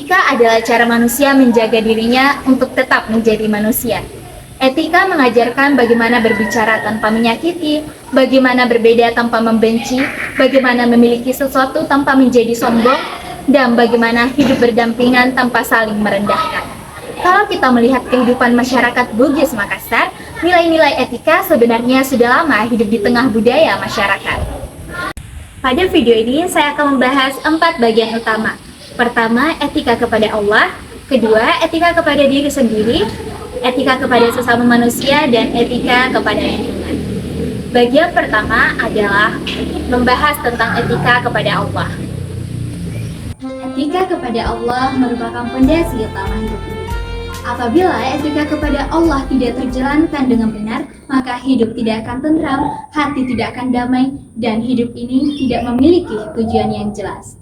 Etika adalah cara manusia menjaga dirinya untuk tetap menjadi manusia. Etika mengajarkan bagaimana berbicara tanpa menyakiti, bagaimana berbeda tanpa membenci, bagaimana memiliki sesuatu tanpa menjadi sombong, dan bagaimana hidup berdampingan tanpa saling merendahkan. Kalau kita melihat kehidupan masyarakat Bugis Makassar, nilai-nilai etika sebenarnya sudah lama hidup di tengah budaya masyarakat. Pada video ini saya akan membahas 4 bagian utama. Pertama, etika kepada Allah. Kedua, etika kepada diri sendiri. Etika kepada sesama manusia, dan etika kepada lingkungan. Bagian pertama adalah membahas tentang etika kepada Allah. Etika kepada Allah merupakan fondasi utama hidup ini. Apabila etika kepada Allah tidak terjalankan dengan benar, maka hidup tidak akan tentram, hati tidak akan damai, dan hidup ini tidak memiliki tujuan yang jelas.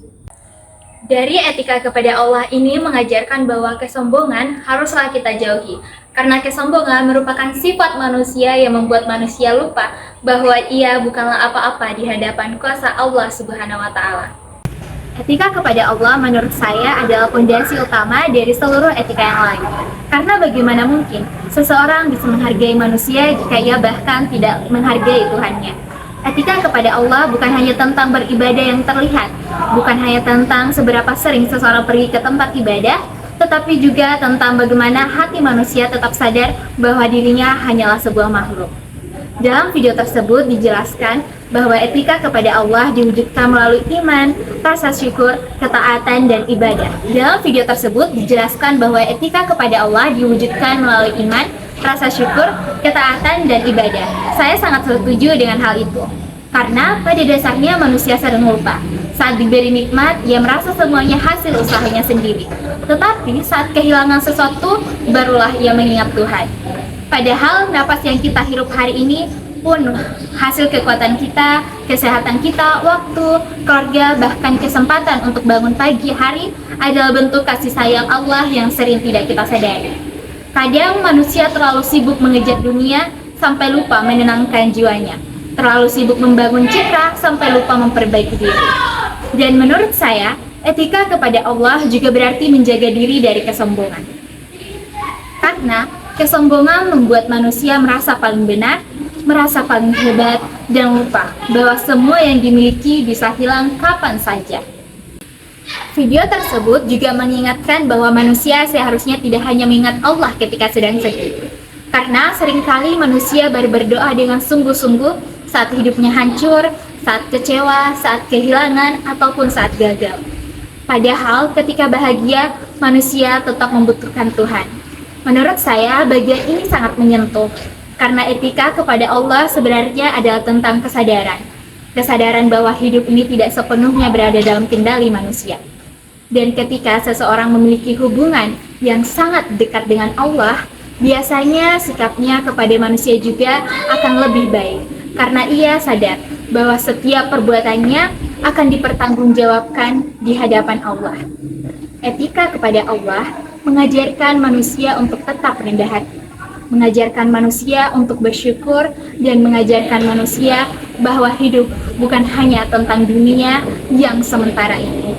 Dari etika kepada Allah ini mengajarkan bahwa kesombongan haruslah kita jauhi, karena kesombongan merupakan sifat manusia yang membuat manusia lupa bahwa ia bukanlah apa-apa di hadapan kuasa Allah Subhanahu wa Ta'ala. Etika kepada Allah menurut saya adalah fondasi utama dari seluruh etika yang lain. Karena bagaimana mungkin seseorang bisa menghargai manusia jika ia bahkan tidak menghargai Tuhannya. Etika kepada Allah bukan hanya tentang beribadah yang terlihat, bukan hanya tentang seberapa sering seseorang pergi ke tempat ibadah, tetapi juga tentang bagaimana hati manusia tetap sadar bahwa dirinya hanyalah sebuah makhluk. Dalam video tersebut dijelaskan bahwa etika kepada Allah diwujudkan melalui iman, rasa syukur, ketaatan, dan ibadah. Dalam video tersebut dijelaskan bahwa etika kepada Allah diwujudkan melalui iman, rasa syukur, ketaatan, dan ibadah. Saya sangat setuju dengan hal itu. Karena pada dasarnya manusia sering lupa. Saat diberi nikmat, ia merasa semuanya hasil usahanya sendiri. Tetapi saat kehilangan sesuatu, barulah ia mengingat Tuhan. Padahal napas yang kita hirup hari ini pun hasil kekuatan kita, kesehatan kita, waktu, keluarga, bahkan kesempatan untuk bangun pagi hari adalah bentuk kasih sayang Allah yang sering tidak kita sadari. Kadang manusia terlalu sibuk mengejar dunia sampai lupa menenangkan jiwanya. Terlalu sibuk membangun citra sampai lupa memperbaiki diri. Dan menurut saya, etika kepada Allah juga berarti menjaga diri dari kesombongan. Karena kesombongan membuat manusia merasa paling benar, merasa paling hebat, dan lupa bahwa semua yang dimiliki bisa hilang kapan saja. Video tersebut juga mengingatkan bahwa manusia seharusnya tidak hanya mengingat Allah ketika sedang sedih. Karena seringkali manusia baru berdoa dengan sungguh-sungguh saat hidupnya hancur, saat kecewa, saat kehilangan, ataupun saat gagal. Padahal ketika bahagia, manusia tetap membutuhkan Tuhan. Menurut saya, bagian ini sangat menyentuh. Karena etika kepada Allah sebenarnya adalah tentang kesadaran. Kesadaran bahwa hidup ini tidak sepenuhnya berada dalam kendali manusia. Dan ketika seseorang memiliki hubungan yang sangat dekat dengan Allah, biasanya sikapnya kepada manusia juga akan lebih baik. Karena ia sadar bahwa setiap perbuatannya akan dipertanggungjawabkan di hadapan Allah. Etika kepada Allah mengajarkan manusia untuk tetap rendah hati, mengajarkan manusia untuk bersyukur, dan mengajarkan manusia bahwa hidup bukan hanya tentang dunia yang sementara ini.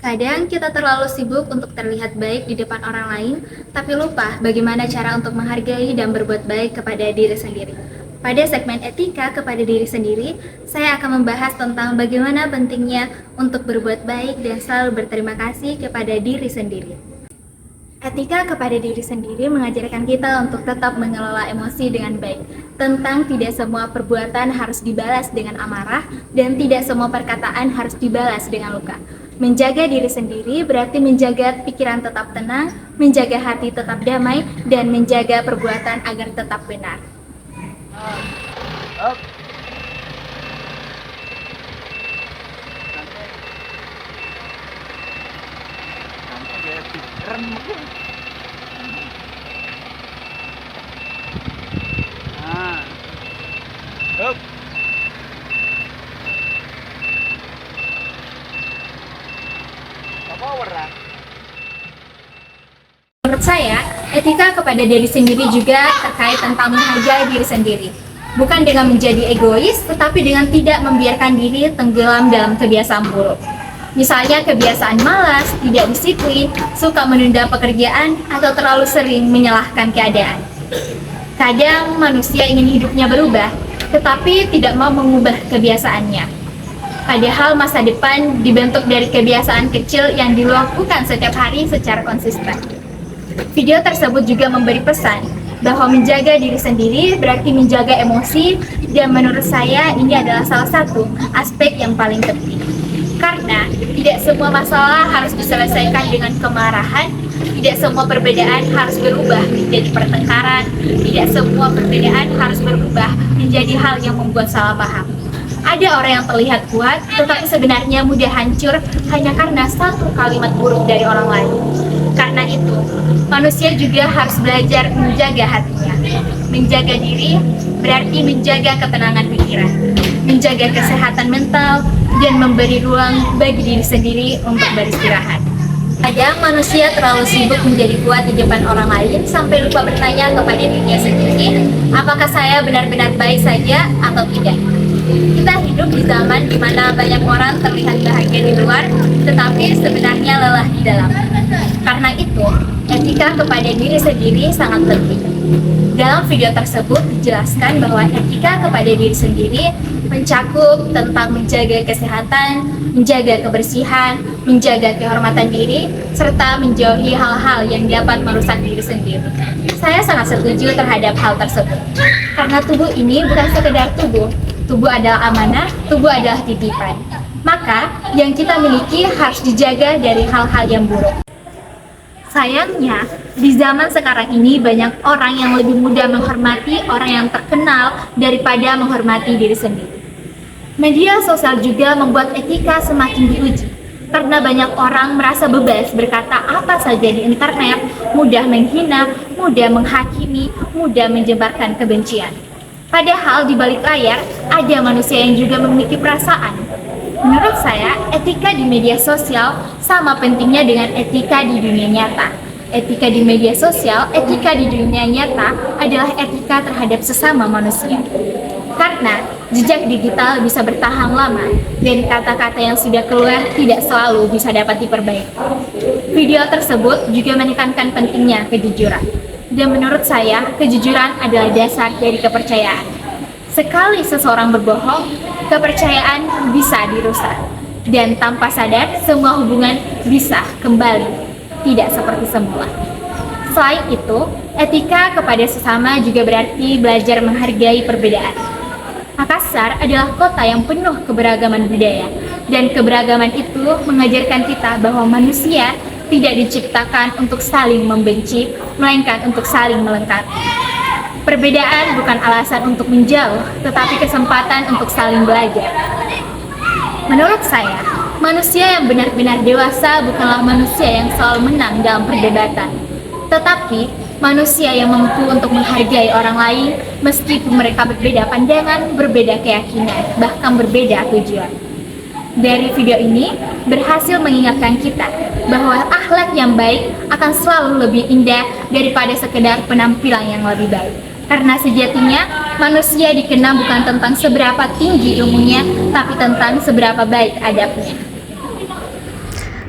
Kadang kita terlalu sibuk untuk terlihat baik di depan orang lain, tapi lupa bagaimana cara untuk menghargai dan berbuat baik kepada diri sendiri. Pada segmen etika kepada diri sendiri, saya akan membahas tentang bagaimana pentingnya untuk berbuat baik dan selalu berterima kasih kepada diri sendiri. Etika kepada diri sendiri mengajarkan kita untuk tetap mengelola emosi dengan baik, tentang tidak semua perbuatan harus dibalas dengan amarah, dan tidak semua perkataan harus dibalas dengan luka. Menjaga diri sendiri berarti menjaga pikiran tetap tenang, menjaga hati tetap damai, dan menjaga perbuatan agar tetap benar. Menurut saya, etika kepada diri sendiri juga terkait tentang menghargai diri sendiri. Bukan dengan menjadi egois, tetapi dengan tidak membiarkan diri tenggelam dalam kebiasaan buruk. Misalnya kebiasaan malas, tidak disiplin, suka menunda pekerjaan, atau terlalu sering menyalahkan keadaan. Kadang manusia ingin hidupnya berubah, tetapi tidak mau mengubah kebiasaannya. Padahal masa depan dibentuk dari kebiasaan kecil yang dilakukan setiap hari secara konsisten. Video tersebut juga memberi pesan bahwa menjaga diri sendiri berarti menjaga emosi, dan menurut saya ini adalah salah satu aspek yang paling penting. Karena tidak semua masalah harus diselesaikan dengan kemarahan, tidak semua perbedaan harus berubah menjadi pertengkaran, tidak semua perbedaan harus berubah menjadi hal yang membuat salah paham. Ada orang yang terlihat kuat, tetapi sebenarnya mudah hancur hanya karena satu kalimat buruk dari orang lain. Karena itu, manusia juga harus belajar menjaga hatinya. Menjaga diri berarti menjaga ketenangan pikiran, menjaga kesehatan mental, dan memberi ruang bagi diri sendiri untuk beristirahat. Kadang manusia terlalu sibuk menjadi kuat di depan orang lain sampai lupa bertanya kepada dirinya sendiri, apakah saya benar-benar baik saja atau tidak. Kita hidup di zaman di mana banyak orang terlihat bahagia di luar, tetapi sebenarnya lelah di dalam. Karena itu, etika kepada diri sendiri sangat penting. Dalam video tersebut dijelaskan bahwa etika kepada diri sendiri mencakup tentang menjaga kesehatan, menjaga kebersihan, menjaga kehormatan diri, serta menjauhi hal-hal yang dapat merusak diri sendiri. Saya sangat setuju terhadap hal tersebut. Karena tubuh ini bukan sekedar tubuh. Tubuh adalah amanah, tubuh adalah titipan. Maka, yang kita miliki harus dijaga dari hal-hal yang buruk. Sayangnya, di zaman sekarang ini banyak orang yang lebih mudah menghormati orang yang terkenal daripada menghormati diri sendiri. Media sosial juga membuat etika semakin diuji, karena banyak orang merasa bebas berkata apa saja di internet, mudah menghina, mudah menghakimi, mudah menyebarkan kebencian. Padahal di balik layar, ada manusia yang juga memiliki perasaan. Menurut saya, etika di media sosial sama pentingnya dengan etika di dunia nyata. Etika di media sosial, etika di dunia nyata adalah etika terhadap sesama manusia. Karena jejak digital bisa bertahan lama, dan kata-kata yang sudah keluar tidak selalu bisa dapat diperbaiki. Video tersebut juga menekankan pentingnya kejujuran. Dan menurut saya, kejujuran adalah dasar dari kepercayaan. Sekali seseorang berbohong, kepercayaan bisa dirusak. Dan tanpa sadar, semua hubungan bisa kembali tidak seperti semula. Selain itu, etika kepada sesama juga berarti belajar menghargai perbedaan. Makassar adalah kota yang penuh keberagaman budaya, dan keberagaman itu mengajarkan kita bahwa manusia tidak diciptakan untuk saling membenci, melainkan untuk saling melengkapi. Perbedaan bukan alasan untuk menjauh, tetapi kesempatan untuk saling belajar. Menurut saya, manusia yang benar-benar dewasa bukanlah manusia yang selalu menang dalam perdebatan, tetapi manusia yang mampu untuk menghargai orang lain meskipun mereka berbeda pandangan, berbeda keyakinan, bahkan berbeda tujuan. Dari video ini berhasil mengingatkan kita bahwa akhlak yang baik akan selalu lebih indah daripada sekedar penampilan yang lebih baik. Karena sejatinya manusia dikenal bukan tentang seberapa tinggi ilmunya, tapi tentang seberapa baik adabnya.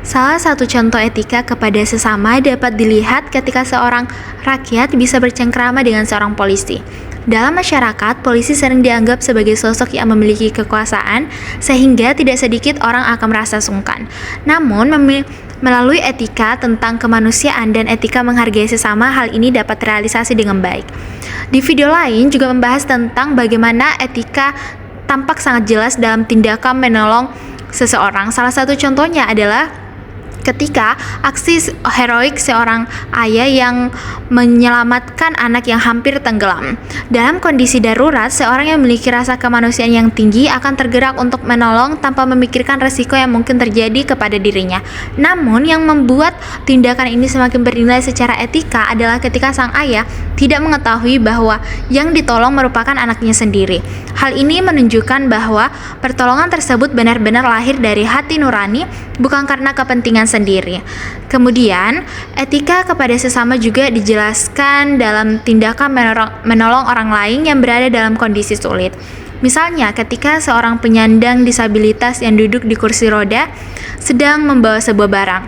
Salah satu contoh etika kepada sesama dapat dilihat ketika seorang rakyat bisa bercengkrama dengan seorang polisi. Dalam masyarakat, polisi sering dianggap sebagai sosok yang memiliki kekuasaan, sehingga tidak sedikit orang akan merasa sungkan. Namun, melalui etika tentang kemanusiaan dan etika menghargai sesama, hal ini dapat terrealisasi dengan baik. Di video lain juga membahas tentang bagaimana etika tampak sangat jelas dalam tindakan menolong seseorang. Salah satu contohnya adalah ketika aksi heroik seorang ayah yang menyelamatkan anak yang hampir tenggelam. Dalam kondisi darurat, seorang yang memiliki rasa kemanusiaan yang tinggi akan tergerak untuk menolong tanpa memikirkan resiko yang mungkin terjadi kepada dirinya. Namun, yang membuat tindakan ini semakin bernilai secara etika adalah ketika sang ayah tidak mengetahui bahwa yang ditolong merupakan anaknya sendiri. Hal ini menunjukkan bahwa pertolongan tersebut benar-benar lahir dari hati nurani, bukan karena kepentingan sendiri. Kemudian, etika kepada sesama juga dijelaskan dalam tindakan menolong orang lain yang berada dalam kondisi sulit. Misalnya, ketika seorang penyandang disabilitas yang duduk di kursi roda sedang membawa sebuah barang.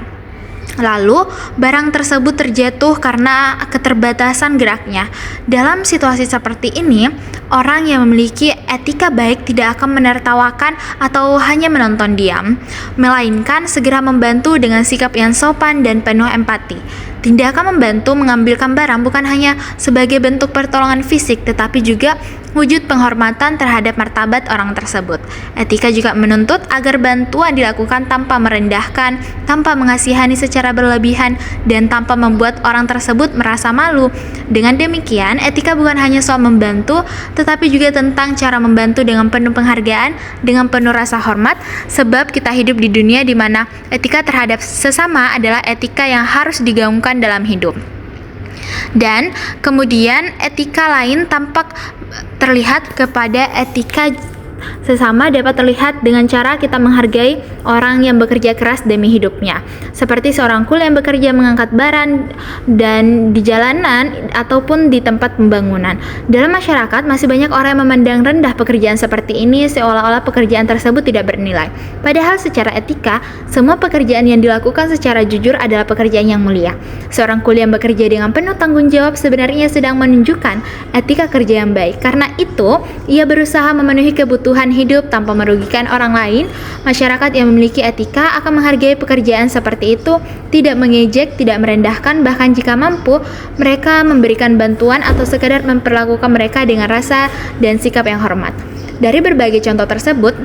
Lalu, barang tersebut terjatuh karena keterbatasan geraknya. Dalam situasi seperti ini, orang yang memiliki etika baik tidak akan menertawakan atau hanya menonton diam, melainkan segera membantu dengan sikap yang sopan dan penuh empati. Tindakan membantu mengambilkan barang bukan hanya sebagai bentuk pertolongan fisik, tetapi juga wujud penghormatan terhadap martabat orang tersebut. Etika juga menuntut agar bantuan dilakukan tanpa merendahkan, tanpa mengasihani secara berlebihan, dan tanpa membuat orang tersebut merasa malu. Dengan demikian, etika bukan hanya soal membantu, tetapi juga tentang cara membantu dengan penuh penghargaan, dengan penuh rasa hormat, sebab kita hidup di dunia di mana etika terhadap sesama adalah etika yang harus digaungkan dalam hidup. Dan kemudian etika lain tampak terlihat kepada etika sesama dapat terlihat dengan cara kita menghargai orang yang bekerja keras demi hidupnya, seperti seorang kuli yang bekerja mengangkat barang dan di jalanan ataupun di tempat pembangunan. Dalam masyarakat masih banyak orang yang memandang rendah pekerjaan seperti ini, seolah-olah pekerjaan tersebut tidak bernilai. Padahal secara etika, semua pekerjaan yang dilakukan secara jujur adalah pekerjaan yang mulia. Seorang kuli yang bekerja dengan penuh tanggung jawab sebenarnya sedang menunjukkan etika kerja yang baik. Karena itu, ia berusaha memenuhi kebutuhan hidup tanpa merugikan orang lain. Masyarakat yang memiliki etika akan menghargai pekerjaan seperti itu, tidak mengejek, tidak merendahkan, bahkan jika mampu, mereka memberikan bantuan atau sekadar memperlakukan mereka dengan rasa dan sikap yang hormat. Dari berbagai contoh tersebut,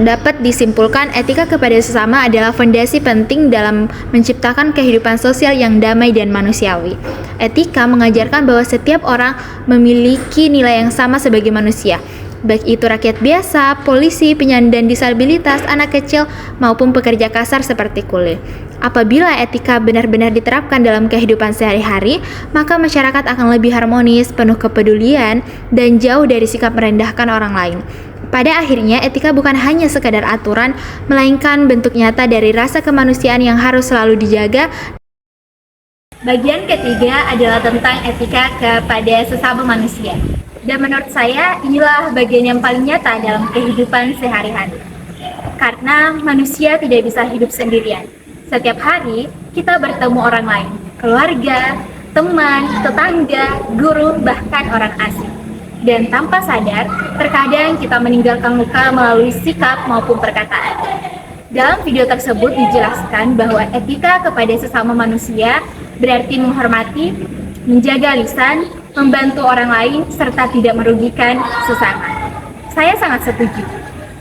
dapat disimpulkan etika kepada sesama adalah fondasi penting dalam menciptakan kehidupan sosial yang damai dan manusiawi. Etika mengajarkan bahwa setiap orang memiliki nilai yang sama sebagai manusia, baik itu rakyat biasa, polisi, penyandang disabilitas, anak kecil, maupun pekerja kasar seperti kuli. Apabila etika benar-benar diterapkan dalam kehidupan sehari-hari, maka masyarakat akan lebih harmonis, penuh kepedulian, dan jauh dari sikap merendahkan orang lain. Pada akhirnya, etika bukan hanya sekadar aturan, melainkan bentuk nyata dari rasa kemanusiaan yang harus selalu dijaga. Bagian ketiga adalah tentang etika kepada sesama manusia. Dan menurut saya, inilah bagian yang paling nyata dalam kehidupan sehari-hari. Karena manusia tidak bisa hidup sendirian. Setiap hari, kita bertemu orang lain, keluarga, teman, tetangga, guru, bahkan orang asing. Dan tanpa sadar, terkadang kita meninggalkan luka melalui sikap maupun perkataan. Dalam video tersebut dijelaskan bahwa etika kepada sesama manusia berarti menghormati, menjaga lisan, membantu orang lain, serta tidak merugikan sesama. Saya sangat setuju,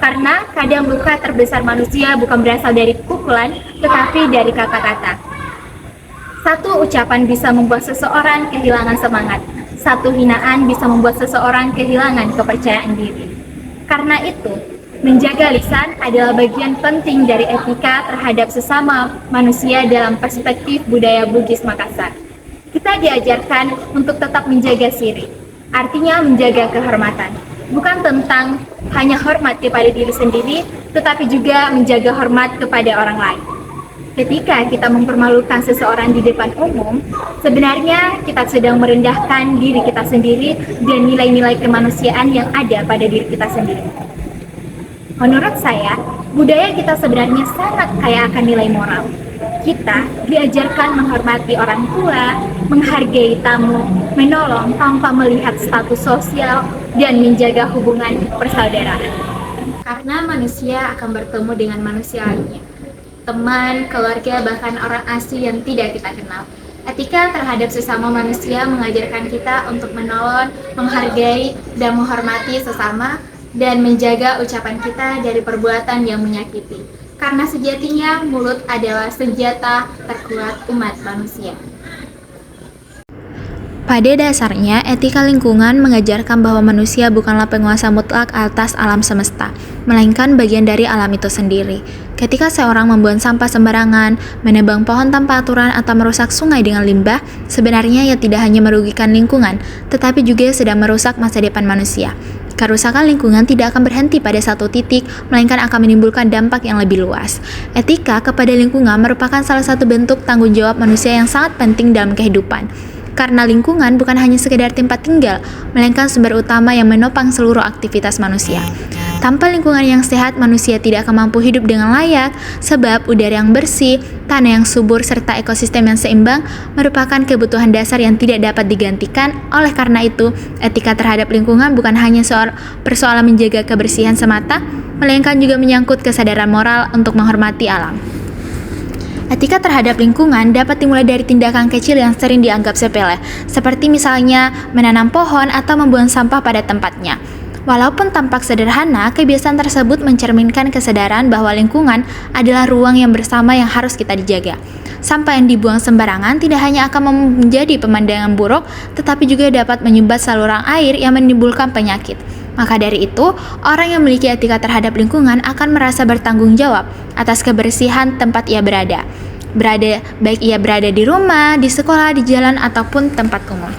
karena kadang luka terbesar manusia bukan berasal dari pukulan, tetapi dari kata-kata. Satu ucapan bisa membuat seseorang kehilangan semangat. Satu hinaan bisa membuat seseorang kehilangan kepercayaan diri. Karena itu, menjaga lisan adalah bagian penting dari etika terhadap sesama manusia dalam perspektif budaya Bugis Makassar. Kita diajarkan untuk tetap menjaga siri, artinya menjaga kehormatan. Bukan tentang hanya hormat kepada diri sendiri, tetapi juga menjaga hormat kepada orang lain. Ketika kita mempermalukan seseorang di depan umum, sebenarnya kita sedang merendahkan diri kita sendiri dan nilai-nilai kemanusiaan yang ada pada diri kita sendiri. Menurut saya, budaya kita sebenarnya sangat kaya akan nilai moral. Kita diajarkan menghormati orang tua, menghargai tamu, menolong tanpa melihat status sosial, dan menjaga hubungan persaudaraan. Karena manusia akan bertemu dengan manusia lainnya, teman, keluarga, bahkan orang asing yang tidak kita kenal. Etika terhadap sesama manusia mengajarkan kita untuk menolong, menghargai, dan menghormati sesama, dan menjaga ucapan kita dari perbuatan yang menyakiti. Karena sejatinya mulut adalah senjata terkuat umat manusia. Pada dasarnya, etika lingkungan mengajarkan bahwa manusia bukanlah penguasa mutlak atas alam semesta, melainkan bagian dari alam itu sendiri. Ketika seorang membuang sampah sembarangan, menebang pohon tanpa aturan, atau merusak sungai dengan limbah, sebenarnya ia tidak hanya merugikan lingkungan, tetapi juga sedang merusak masa depan manusia. Kerusakan lingkungan tidak akan berhenti pada satu titik, melainkan akan menimbulkan dampak yang lebih luas. Etika kepada lingkungan merupakan salah satu bentuk tanggung jawab manusia yang sangat penting dalam kehidupan. karena lingkungan bukan hanya sekedar tempat tinggal, melainkan sumber utama yang menopang seluruh aktivitas manusia. Tanpa lingkungan yang sehat, manusia tidak akan mampu hidup dengan layak, sebab udara yang bersih, tanah yang subur, serta ekosistem yang seimbang merupakan kebutuhan dasar yang tidak dapat digantikan. Oleh karena itu, etika terhadap lingkungan bukan hanya persoalan menjaga kebersihan semata, melainkan juga menyangkut kesadaran moral untuk menghormati alam. Etika terhadap lingkungan dapat dimulai dari tindakan kecil yang sering dianggap sepele, seperti misalnya menanam pohon atau membuang sampah pada tempatnya. Walaupun tampak sederhana, kebiasaan tersebut mencerminkan kesadaran bahwa lingkungan adalah ruang yang bersama yang harus kita dijaga. Sampah yang dibuang sembarangan tidak hanya akan menjadi pemandangan buruk, tetapi juga dapat menyumbat saluran air yang menimbulkan penyakit. Maka dari itu, orang yang memiliki etika terhadap lingkungan akan merasa bertanggung jawab atas kebersihan tempat ia berada. Baik ia berada di rumah, di sekolah, di jalan, ataupun tempat umum.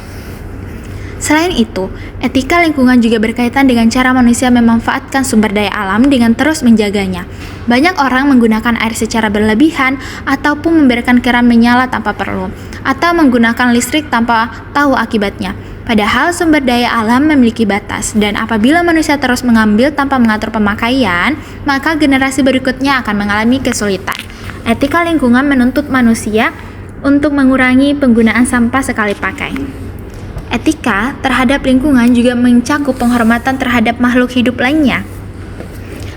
Selain itu, etika lingkungan juga berkaitan dengan cara manusia memanfaatkan sumber daya alam dengan terus menjaganya. Banyak orang menggunakan air secara berlebihan ataupun membiarkan keran menyala tanpa perlu, atau menggunakan listrik tanpa tahu akibatnya. Padahal sumber daya alam memiliki batas, dan apabila manusia terus mengambil tanpa mengatur pemakaian, maka generasi berikutnya akan mengalami kesulitan. Etika lingkungan menuntut manusia untuk mengurangi penggunaan sampah sekali pakai. Etika terhadap lingkungan juga mencakup penghormatan terhadap makhluk hidup lainnya.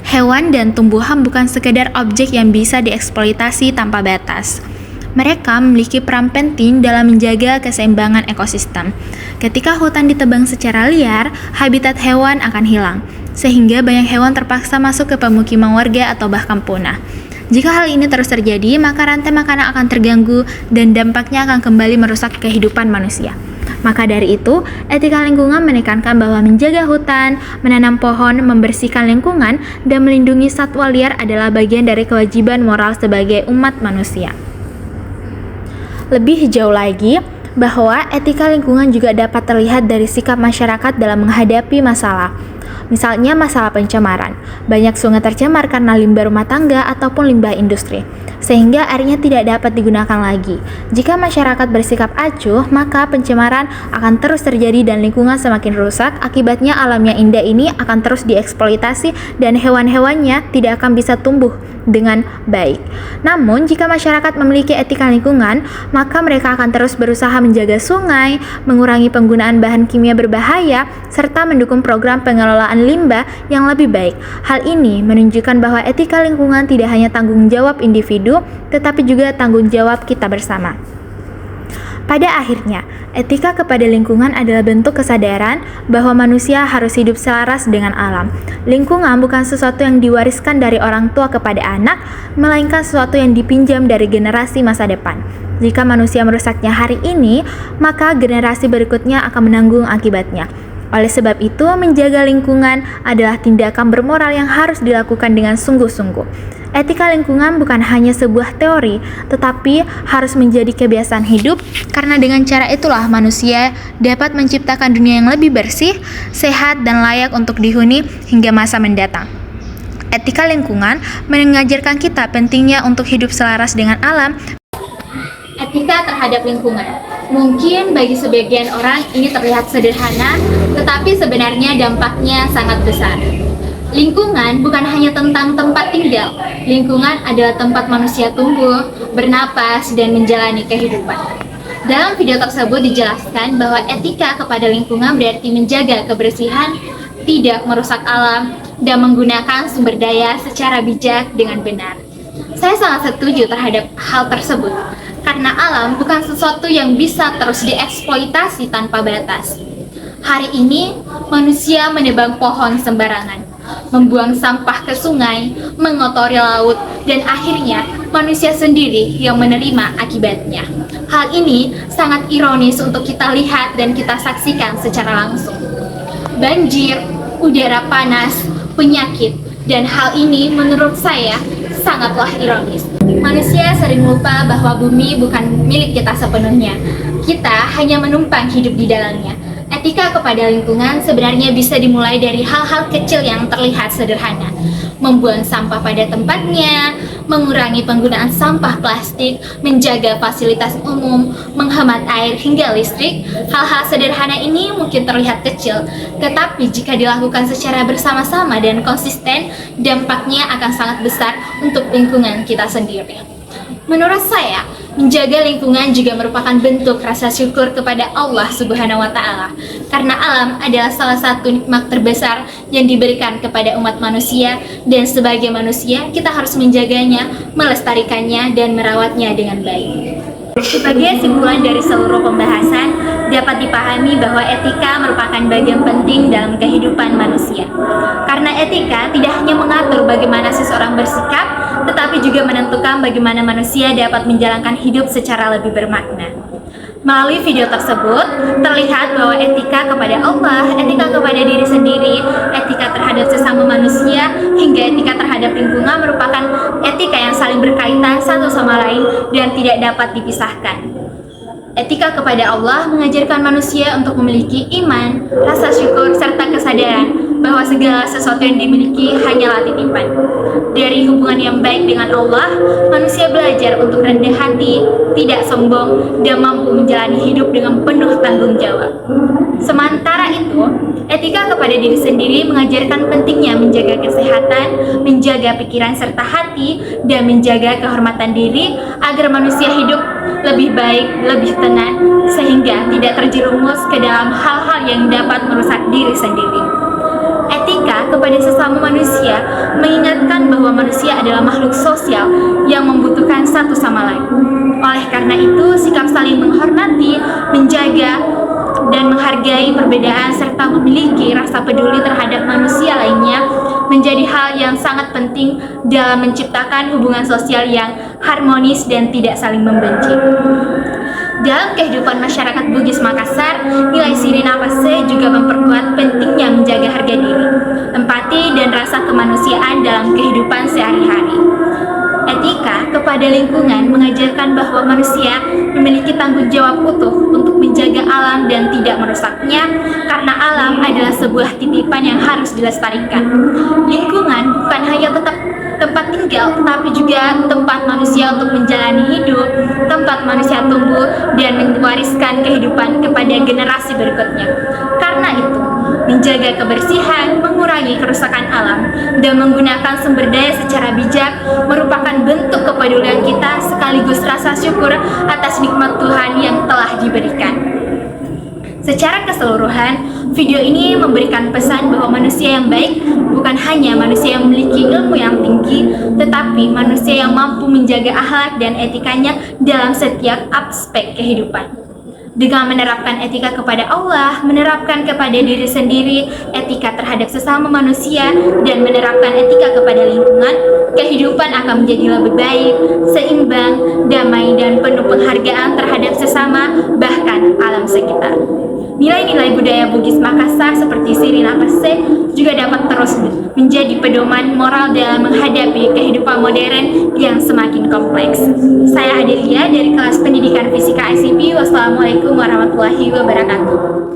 Hewan dan tumbuhan bukan sekedar objek yang bisa dieksploitasi tanpa batas. Mereka memiliki peran penting dalam menjaga keseimbangan ekosistem. Ketika hutan ditebang secara liar, habitat hewan akan hilang, sehingga banyak hewan terpaksa masuk ke pemukiman warga atau bahkan punah. Jika hal ini terus terjadi, maka rantai makanan akan terganggu dan dampaknya akan kembali merusak kehidupan manusia. Maka dari itu, etika lingkungan menekankan bahwa menjaga hutan, menanam pohon, membersihkan lingkungan, dan melindungi satwa liar adalah bagian dari kewajiban moral sebagai umat manusia. Lebih jauh lagi, bahwa etika lingkungan juga dapat terlihat dari sikap masyarakat dalam menghadapi masalah. Misalnya masalah pencemaran. Banyak sungai tercemar karena limbah rumah tangga ataupun limbah industri, sehingga airnya tidak dapat digunakan lagi. Jika masyarakat bersikap acuh, maka pencemaran akan terus terjadi dan lingkungan semakin rusak. Akibatnya alam yang indah ini akan terus dieksploitasi dan hewan-hewannya tidak akan bisa tumbuh dengan baik. Namun, jika masyarakat memiliki etika lingkungan, maka mereka akan terus berusaha menjaga sungai, mengurangi penggunaan bahan kimia berbahaya, serta mendukung program pengelolaan limbah yang lebih baik. Hal ini menunjukkan bahwa etika lingkungan tidak hanya tanggung jawab individu, tetapi juga tanggung jawab kita bersama. Pada akhirnya, etika kepada lingkungan adalah bentuk kesadaran bahwa manusia harus hidup selaras dengan alam. Lingkungan bukan sesuatu yang diwariskan dari orang tua kepada anak, melainkan sesuatu yang dipinjam dari generasi masa depan. Jika manusia merusaknya hari ini, maka generasi berikutnya akan menanggung akibatnya. Oleh sebab itu, menjaga lingkungan adalah tindakan bermoral yang harus dilakukan dengan sungguh-sungguh. Etika lingkungan bukan hanya sebuah teori, tetapi harus menjadi kebiasaan hidup, karena dengan cara itulah manusia dapat menciptakan dunia yang lebih bersih, sehat, dan layak untuk dihuni hingga masa mendatang. Etika lingkungan mengajarkan kita pentingnya untuk hidup selaras dengan alam. Etika terhadap lingkungan. Mungkin bagi sebagian orang ini terlihat sederhana, tetapi sebenarnya dampaknya sangat besar. Lingkungan bukan hanya tentang tempat tinggal. Lingkungan adalah tempat manusia tumbuh, bernapas, dan menjalani kehidupan. Dalam video tersebut dijelaskan bahwa etika kepada lingkungan berarti menjaga kebersihan, tidak merusak alam, dan menggunakan sumber daya secara bijak dengan benar. Saya sangat setuju terhadap hal tersebut, karena alam bukan sesuatu yang bisa terus dieksploitasi tanpa batas. Hari ini, manusia menebang pohon sembarangan, membuang sampah ke sungai, mengotori laut, dan akhirnya manusia sendiri yang menerima akibatnya. Hal ini sangat ironis untuk kita lihat dan kita saksikan secara langsung. Banjir, udara panas, penyakit, dan hal ini menurut saya sangatlah ironis. Manusia sering lupa bahwa bumi bukan milik kita sepenuhnya. Kita hanya menumpang hidup di dalamnya. Etika kepada lingkungan sebenarnya bisa dimulai dari hal-hal kecil yang terlihat sederhana. Membuang sampah pada tempatnya, mengurangi penggunaan sampah plastik, menjaga fasilitas umum, menghemat air hingga listrik. Hal-hal sederhana ini mungkin terlihat kecil, tetapi jika dilakukan secara bersama-sama dan konsisten, dampaknya akan sangat besar untuk lingkungan kita sendiri. Menurut saya, menjaga lingkungan juga merupakan bentuk rasa syukur kepada Allah Subhanahu wa Ta'ala, karena alam adalah salah satu nikmat terbesar yang diberikan kepada umat manusia, dan sebagai manusia kita harus menjaganya, melestarikannya, dan merawatnya dengan baik. Sebagai simpulan dari seluruh pembahasan, dapat dipahami bahwa etika merupakan bagian penting dalam kehidupan manusia. Karena etika tidak hanya mengatur bagaimana seseorang bersikap, tetapi juga menentukan bagaimana manusia dapat menjalankan hidup secara lebih bermakna. Melalui video tersebut, terlihat bahwa etika kepada Allah, etika kepada diri sendiri, etika terhadap sesama manusia, hingga etika terhadap lingkungan merupakan etika yang saling berkaitan satu sama lain dan tidak dapat dipisahkan. Etika kepada Allah mengajarkan manusia untuk memiliki iman, rasa syukur, serta kesadaran bahwa segala sesuatu yang dimiliki hanyalah titipan. Dari hubungan yang baik dengan Allah, manusia belajar untuk rendah hati, tidak sombong, dan mampu menjalani hidup dengan penuh tanggung jawab. Sementara itu, etika kepada diri sendiri mengajarkan pentingnya menjaga kesehatan, menjaga pikiran serta hati, dan menjaga kehormatan diri agar manusia hidup lebih baik, lebih tenang, sehingga tidak terjerumus ke dalam hal-hal yang dapat merusak diri sendiri. Etika kepada sesama manusia mengingatkan bahwa manusia adalah makhluk sosial yang membutuhkan satu sama lain. Oleh karena itu, sikap saling menghormati, menjaga, dan menghargai perbedaan serta memiliki rasa peduli terhadap manusia lainnya menjadi hal yang sangat penting dalam menciptakan hubungan sosial yang harmonis dan tidak saling membenci. Dalam kehidupan masyarakat Bugis Makassar, nilai Shirin Apase juga memperkuat pentingnya menjaga harga diri, empati, dan rasa kemanusiaan dalam kehidupan sehari-hari. Etika kepada lingkungan mengajarkan bahwa manusia memiliki tanggung jawab utuh untuk menjaga alam dan tidak merusaknya, karena alam adalah sebuah titipan yang harus dilestarikan. Lingkungan bukan hanya tempat tinggal, tetapi juga tempat manusia untuk menjalani hidup, tempat manusia tumbuh dan mewariskan kehidupan kepada generasi berikutnya. Karena itu, menjaga kebersihan, mengurangi kerusakan alam, dan menggunakan sumber daya secara bijak merupakan bentuk kepedulian kita sekaligus rasa syukur atas nikmat Tuhan yang telah diberikan. Secara keseluruhan, video ini memberikan pesan bahwa manusia yang baik bukan hanya manusia yang memiliki ilmu yang tinggi, tetapi manusia yang mampu menjaga akhlak dan etikanya dalam setiap aspek kehidupan. Dengan menerapkan etika kepada Allah, menerapkan kepada diri sendiri, etika terhadap sesama manusia, dan menerapkan etika kepada lingkungan, kehidupan akan menjadi lebih baik, seimbang, damai, dan penuh penghargaan terhadap sesama, bahkan alam sekitar. Nilai-nilai budaya Bugis Makassar seperti Shirin Apase juga dapat terus menjadi pedoman moral dalam menghadapi kehidupan modern yang semakin kompleks. Saya Adelia dari kelas pendidikan Fisika ICP. Wassalamualaikum warahmatullahi wabarakatuh.